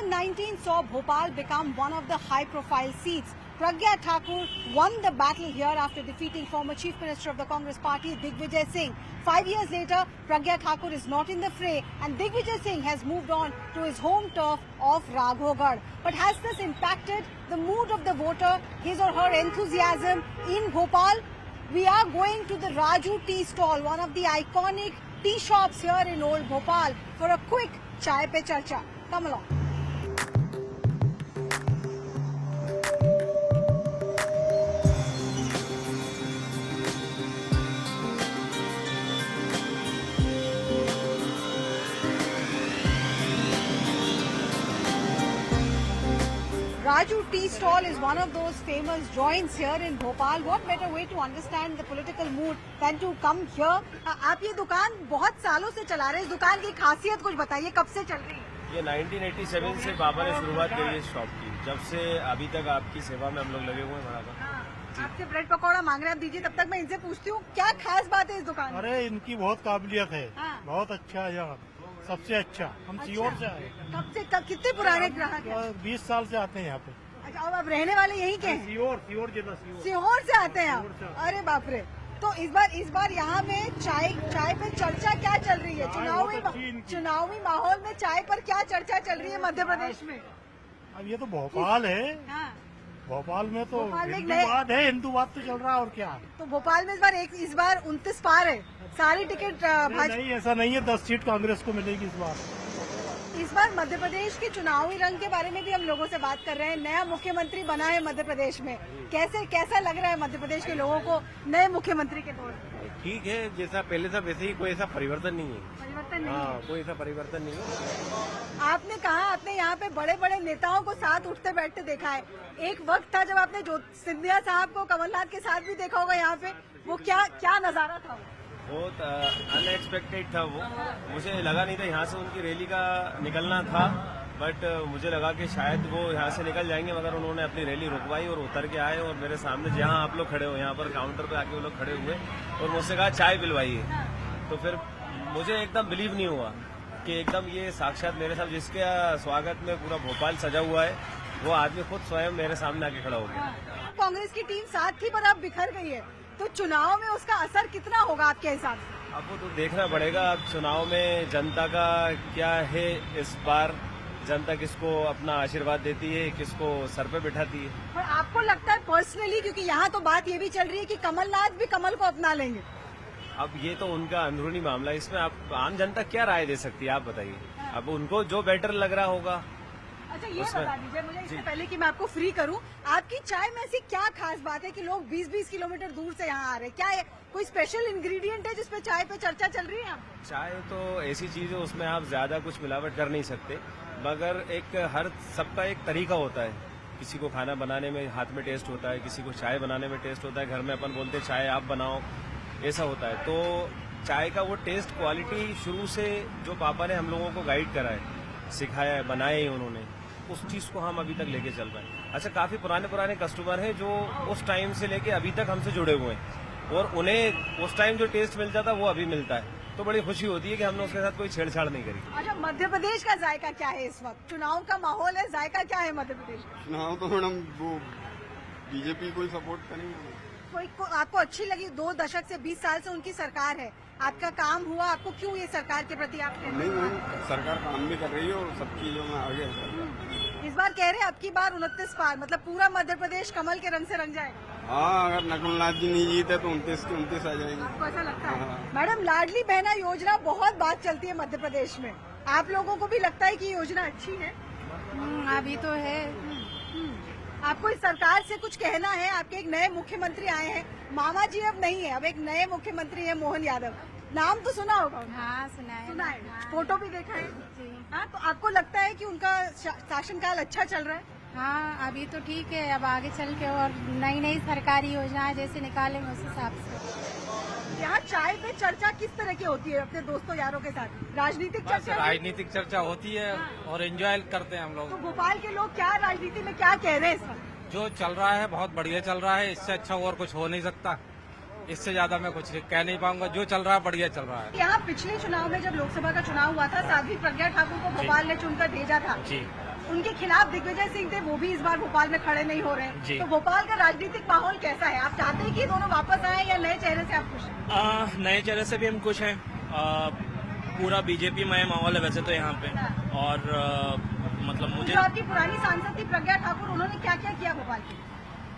2019 saw Bhopal become one of the high-profile seats. Pragya Thakur won the battle here after defeating former Chief Minister of the Congress Party, Digvijay Singh. 5 years later, Pragya Thakur is not in the fray and Digvijay Singh has moved on to his home turf of Raghogarh. But has this impacted the mood of the voter, his or her enthusiasm in Bhopal? We are going to the Raju Tea Stall, one of the iconic tea shops here in Old Bhopal, for a quick Chai Pe Charcha. Come along. Raju Tea Stall is one of those famous joints here in Bhopal. What better way to understand the political mood than to come here? आप ये दुकान बहुत सालों से चला रहे हैं. इस दुकान की खासियत कुछ बताइए, कब से चल रही है? ये 1987 से बाबा ने शुरुआत करी है शॉप की. जब से अभी तक आपकी सेवा में हम लोग लगे हुए हैं बराबर. आपसे ब्रेड पकौड़ा मांग रहे हैं, आप दीजिए. तब तक मैं इनसे पूछती हूँ क्या खास बात है इस दुकान में? अरे इनकी बहुत काबिलियत है. बहुत अच्छा है यहाँ, सबसे अच्छा. हम सीहोर से आए. कब कितने पुराने ग्राहक हैं? 20 साल से आते हैं यहाँ पे. अच्छा, अब आप रहने वाले यहीं के हैं? सीहोर जिला सीहोर से आते हैं आप? अरे बाप रे. तो इस बार यहाँ में चाय पे चर्चा क्या चल रही है? चुनावी माहौल में चाय पर क्या चर्चा चल रही है मध्य प्रदेश में? अब ये तो भोपाल है. भोपाल में तो हिंदूवाद है. हिंदूवाद तो चल रहा है और क्या. तो भोपाल में इस बार 29 पार है. सारी टिकट नहीं, ऐसा नहीं है. 10 सीट कांग्रेस को मिलेगी इस बार. इस बार मध्य प्रदेश के चुनावी रंग के बारे में भी हम लोगों से बात कर रहे हैं. नया मुख्यमंत्री बना है मध्य प्रदेश में. कैसा लग रहा है मध्य प्रदेश के लोगों को नए मुख्यमंत्री के तौर पर? ठीक है, जैसा पहले था वैसे ही. कोई ऐसा परिवर्तन नहीं है. परिवर्तन नहीं? हाँ, कोई ऐसा परिवर्तन नहीं है. आपने कहा आपने यहाँ पे बड़े बड़े नेताओं को साथ उठते बैठते देखा है. एक वक्त था जब आपने सिंधिया साहब को कमलनाथ के साथ भी देखा होगा यहाँ पे. वो क्या नजारा था? बहुत अनएक्सपेक्टेड था वो. मुझे लगा नहीं था यहाँ से उनकी रैली का निकलना था. बट मुझे लगा कि शायद वो यहाँ से निकल जाएंगे, मगर उन्होंने अपनी रैली रुकवाई और उतर के आए और मेरे सामने जहाँ आप लोग खड़े हो यहाँ पर काउंटर पे आके वो लोग खड़े हुए और मुझसे कहा चाय पिलवाइए. तो फिर मुझे एकदम बिलीव नहीं हुआ कि एकदम ये साक्षात मेरे साथ जिसके स्वागत में पूरा भोपाल सजा हुआ है वो आदमी खुद स्वयं मेरे सामने आके खड़ा हो गया. कांग्रेस की टीम साथ थी पर अब बिखर गई है, तो चुनाव में उसका असर कितना होगा आपके हिसाब से? अब वो तो देखना पड़ेगा. अब चुनाव में जनता का क्या है इस बार. जनता किसको अपना आशीर्वाद देती है, किसको सर पे बिठाती है. और आपको लगता है पर्सनली, क्योंकि यहाँ तो बात ये भी चल रही है कि कमलनाथ भी कमल को अपना लेंगे. अब ये तो उनका अंदरूनी मामला है. इसमें आप आम जनता क्या राय दे सकती है आप बताइए. अब उनको जो बेटर लग रहा होगा. अच्छा, ये बता दीजिए मुझे इससे पहले कि मैं आपको फ्री करूं, आपकी चाय में ऐसी क्या खास बात है कि लोग 20-20 किलोमीटर दूर से यहाँ आ रहे हैं? क्या है कोई स्पेशल इंग्रेडिएंट है जिसपे चाय पे चर्चा चल रही है? चाय तो ऐसी चीज है उसमें आप ज्यादा कुछ मिलावट कर नहीं सकते, मगर हर सबका एक तरीका होता है. किसी को खाना बनाने में हाथ में टेस्ट होता है, किसी को चाय बनाने में टेस्ट होता है. घर में अपन बोलते चाय आप बनाओ, ऐसा होता है. तो चाय का वो टेस्ट क्वालिटी शुरू से जो पापा ने हम लोगों को गाइड करा है, सिखाया है, बनाए उन्होंने, उस चीज को हम अभी तक लेके चल रहे हैं. अच्छा, काफी पुराने कस्टमर हैं जो उस टाइम से लेके अभी तक हमसे जुड़े हुए हैं और उन्हें उस टाइम जो टेस्ट मिलता था वो अभी मिलता है. तो बड़ी खुशी होती है कि हमने उसके साथ कोई छेड़छाड़ नहीं करी. अच्छा, मध्य प्रदेश का जायका क्या है इस वक्त? चुनाव का माहौल है, जायका क्या है मध्य प्रदेश का? चुनाव तो मैडम वो बीजेपी को सपोर्ट करेंगे. आपको अच्छी लगी? 2 दशक से 20 साल से उनकी सरकार है, आपका काम हुआ, आपको क्यों ये सरकार के प्रति आप नहीं मैम, सरकार काम भी कर रही है और सब चीजों में आगे है. इस बार कह रहे हैं आपकी बार 29 पार, मतलब पूरा मध्य प्रदेश कमल के रंग से रंग जाएगा. हाँ, अगर कमलनाथ जी नहीं जीते तो 29 के 29 आ जाएंगे. आपको ऐसा लगता है? मैडम, लाडली बहना योजना बहुत बात चलती है मध्य प्रदेश में. आप लोगों को भी लगता है कि योजना अच्छी है? अभी तो है. आपको इस सरकार से कुछ कहना है? आपके एक नए मुख्यमंत्री आए हैं, मामा जी अब नहीं है, अब एक नए मुख्यमंत्री है मोहन यादव. नाम तो सुना होगा? हाँ, सुना है. हाँ. फोटो भी देखा है? जी. हाँ, तो आपको लगता है कि उनका शासनकाल अच्छा चल रहा है? हाँ, अभी तो ठीक है. अब आगे चल के और नई सरकारी योजनाएं जैसे निकालेंगे उस हिसाब से. यहाँ चाय पे चर्चा किस तरह की होती है अपने दोस्तों यारों के साथ? राजनीतिक चर्चा? राजनीतिक चर्चा होती है और एंजॉय करते हैं हम लोग. तो भोपाल के लोग क्या राजनीति में क्या कह रहे हैं इस वक्त? जो चल रहा है बहुत बढ़िया चल रहा है. इससे अच्छा और कुछ हो नहीं सकता. इससे ज्यादा मैं कुछ कह नहीं पाऊंगा. जो चल रहा है बढ़िया चल रहा है. यहाँ पिछले चुनाव में जब लोकसभा का चुनाव हुआ था, साध्वी प्रज्ञा ठाकुर को भोपाल ने चुनकर भेजा था. जी. उनके खिलाफ दिग्विजय सिंह थे, वो भी इस बार भोपाल में खड़े नहीं हो रहे हैं। तो भोपाल का राजनीतिक माहौल कैसा है? आप चाहते हैं कि दोनों वापस आए या नए चेहरे से आप खुश हैं? नए चेहरे से भी हम खुश हैं। पूरा बीजेपी मय माहौल है वैसे तो यहाँ पे। और मतलब मुझे जो आपकी पुरानी सांसद थी प्रज्ञा ठाकुर, उन्होंने क्या क्या किया भोपाल के?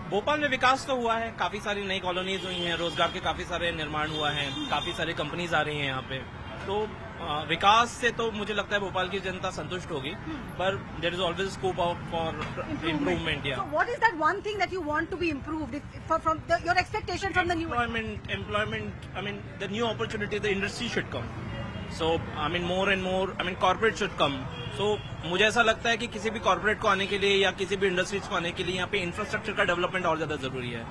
भोपाल में विकास तो हुआ है, काफी सारी नई कॉलोनीज हुई हैं, रोजगार के काफी सारे निर्माण हुआ है, काफी सारी कंपनीज आ रही हैं यहाँ पे। तो विकास से तो मुझे लगता है भोपाल की जनता संतुष्ट होगी, पर there is always scope for improvement. या what is that one thing that you want to be improved from your expectation from the new employment I mean the new opportunity the industry should come. So I mean more and more I mean corporate should come. So मुझे ऐसा लगता है कि किसी भी corporate को आने के लिए या किसी भी इंडस्ट्रीज को आने के लिए यहाँ पे इंफ्रास्ट्रक्चर का डेवलपमेंट और ज्यादा जरूरी है।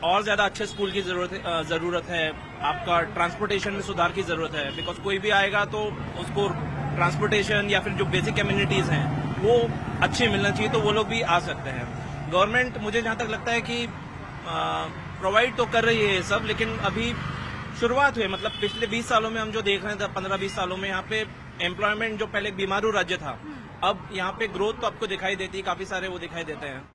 और ज्यादा अच्छे स्कूल की जरूरत है। आपका ट्रांसपोर्टेशन में सुधार की जरूरत है, बिकॉज कोई भी आएगा तो उसको ट्रांसपोर्टेशन या फिर जो बेसिक कम्युनिटीज हैं वो अच्छी मिलना चाहिए, तो वो लोग भी आ सकते हैं। गवर्नमेंट मुझे जहां तक लगता है कि प्रोवाइड तो कर रही है ये सब, लेकिन अभी शुरुआत हुई। मतलब पिछले 20 सालों में हम जो देख रहे थे, 15-20 सालों में यहाँ पे एम्प्लॉयमेंट जो पहले एक बीमारू राज्य था, अब यहाँ पे ग्रोथ तो आपको दिखाई देती है, काफी सारे वो दिखाई देते हैं।